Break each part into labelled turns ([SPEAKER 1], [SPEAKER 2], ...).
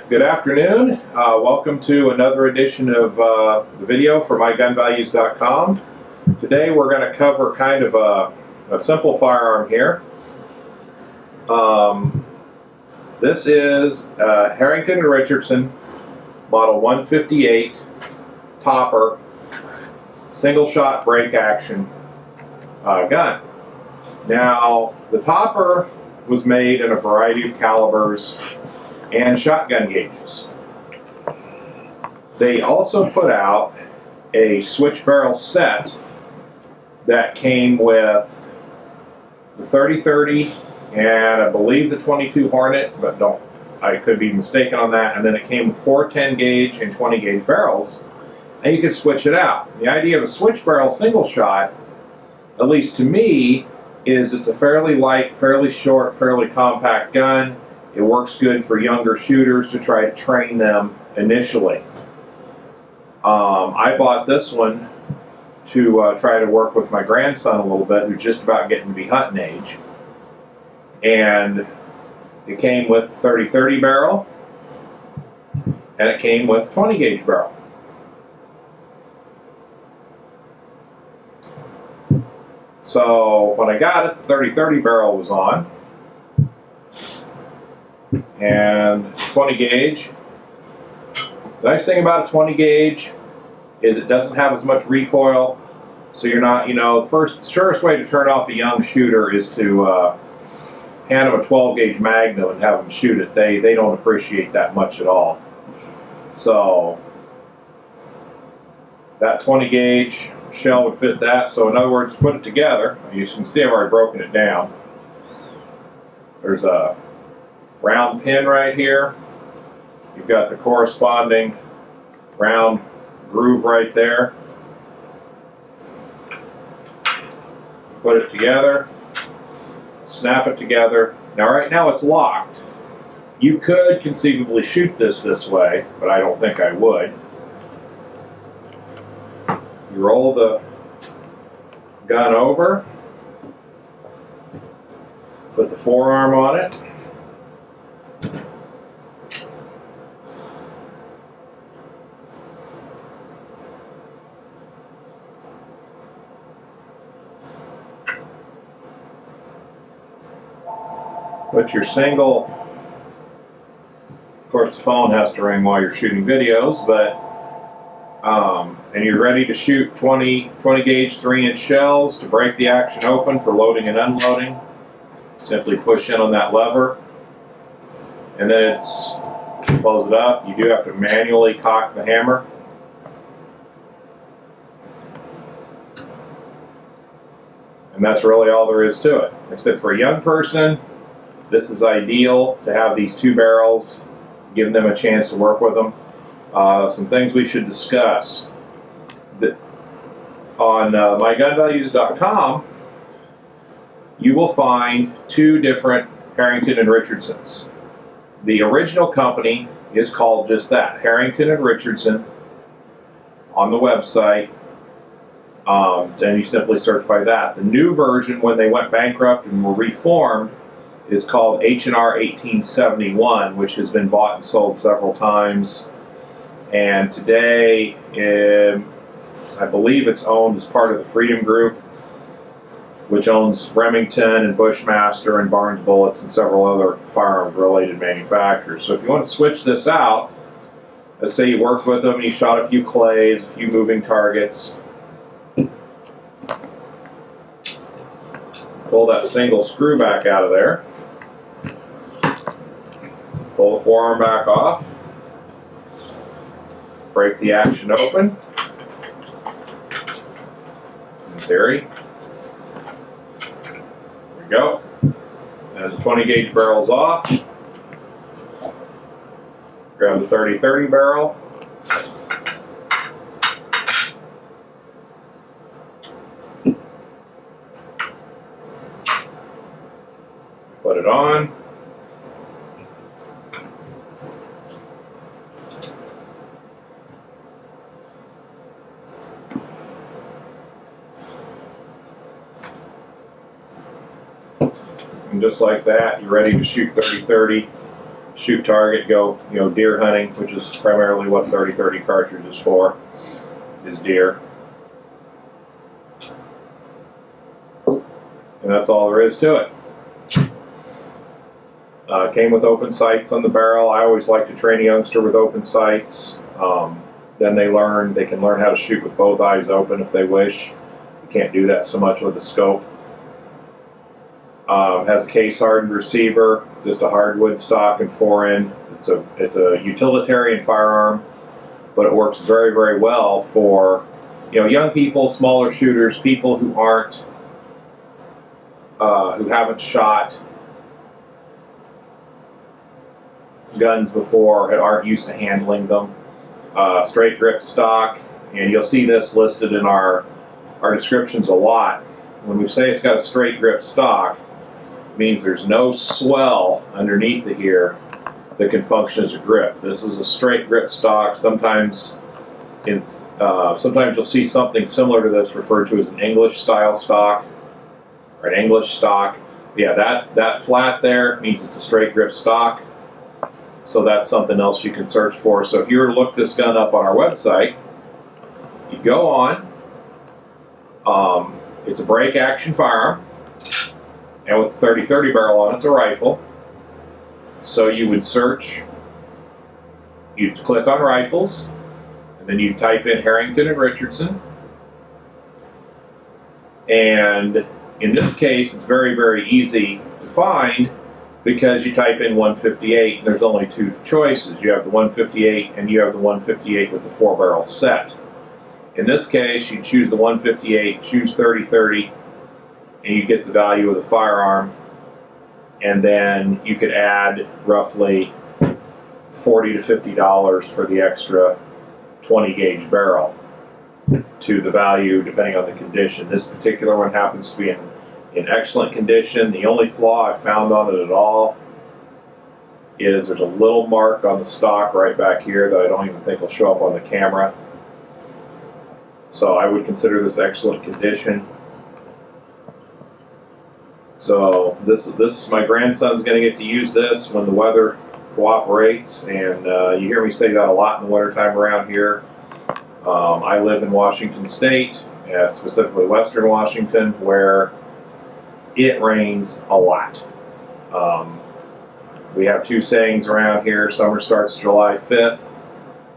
[SPEAKER 1] Good afternoon. Welcome to another edition of the video for mygunvalues.com. Today we're going to cover kind of a simple firearm here. This is Harrington & Richardson Model 158 Topper single shot break action gun. Now the Topper was made in a variety of calibers and shotgun gauges. They also put out a switch barrel set that came with the 30-30 and I believe the 22 Hornet, but I could be mistaken on that. And then it came with 4 10 gauge and 20 gauge barrels, and you could switch it out. The idea of a switch barrel single shot, at least to me, is it's a fairly light, fairly short, fairly compact gun. It works good for younger shooters to try to train them initially. I bought this one to try to work with my grandson a little bit, who's just about getting to be hunting age. And it came with 30-30 barrel, and it came with 20 gauge barrel. So when I got it, the 30-30 barrel was on. And 20 gauge. The nice thing about a 20 gauge is it doesn't have as much recoil, so you're not, the surest way to turn off a young shooter is to hand them a 12 gauge Magnum and have them shoot it. They don't appreciate that much at all. So that 20 gauge shell would fit that. So in other words, put it together. You can see I've already broken it down. There's a round pin right here. You've got the corresponding round groove right there. Put it together, snap it together. Now right now it's locked. You could conceivably shoot this way, but I don't think I would. You roll the gun over, put the forearm on it. Put your single, of course the phone has to ring while you're shooting videos, but, and you're ready to shoot 20 gauge 3-inch shells to break the action open for loading and unloading. Simply push in on that lever, and then close it up. You do have to manually cock the hammer. And that's really all there is to it. Except for a young person, this is ideal to have these 2 barrels, giving them a chance to work with them. Some things we should discuss. On mygunvalues.com, you will find 2 different Harrington & Richardsons. The original company is called just that, Harrington & Richardson, on the website. And you simply search by that. The new version, when they went bankrupt and were reformed, is called H&R 1871, which has been bought and sold several times. And today, I believe it's owned as part of the Freedom Group, which owns Remington and Bushmaster and Barnes Bullets and several other firearms-related manufacturers. So if you want to switch this out, let's say you worked with them and you shot a few clays, a few moving targets, pull that single screw back out of there, pull the forearm back off, break the action open. In theory, there we go. As the 20 gauge barrel's off, grab the 30-30 barrel. Put it on. And just like that, you're ready to shoot 30-30, shoot target, go, deer hunting, which is primarily what 30-30 cartridge is for, is deer. And that's all there is to it. Came with open sights on the barrel. I always like to train a youngster with open sights. Then they can learn how to shoot with both eyes open if they wish. You can't do that so much with a scope. Has a case hardened receiver, just a hardwood stock and 4-in. It's a utilitarian firearm, but it works very, very well for young people, smaller shooters, people who aren't who haven't shot guns before and aren't used to handling them. Straight grip stock, and you'll see this listed in our descriptions a lot. When we say it's got a straight grip stock, it means there's no swell underneath it here that can function as a grip. This is a straight grip stock. Sometimes you'll see something similar to this referred to as an English style stock or an English stock. Yeah, that flat there means it's a straight grip stock. So that's something else you can search for. So if you were to look this gun up on our website, you go on. It's a break action firearm, and with a 30-30 barrel on it, it's a rifle. So you would search, you'd click on rifles, and then you type in Harrington and Richardson. And in this case, it's very, very easy to find because you type in 158, and there's only two choices. You have the 158 and you have the 158 with the 4-barrel set. In this case, you choose the 158, choose 30-30, and you get the value of the firearm. And then you could add roughly $40 to $50 for the extra 20 gauge barrel to the value depending on the condition. This particular one happens to be in excellent condition. The only flaw I found on it at all is there's a little mark on the stock right back here that I don't even think will show up on the camera. So I would consider this excellent condition. So this my grandson's going to get to use this when the weather cooperates, and you hear me say that a lot in the wintertime around here. I live in Washington State, specifically Western Washington, where it rains a lot. We have two sayings around here. Summer starts July 5th,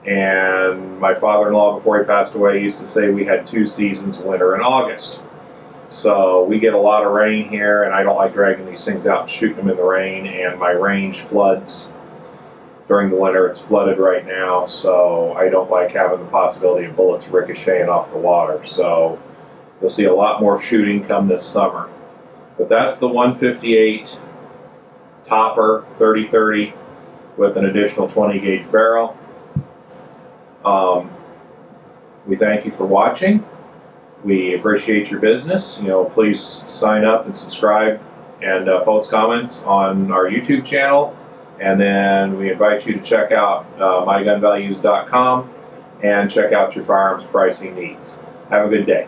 [SPEAKER 1] and my father-in-law, before he passed away, used to say we had two seasons, winter and August. So we get a lot of rain here, and I don't like dragging these things out and shooting them in the rain, and my range floods during the winter. It's flooded right now, so I don't like having the possibility of bullets ricocheting off the water. So you'll see a lot more shooting come this summer. But that's the 158 Topper 30-30 with an additional 20 gauge barrel. We thank you for watching. We appreciate your business. Please sign up and subscribe and post comments on our YouTube channel. And then we invite you to check out mygunvalues.com and check out your firearms pricing needs. Have a good day.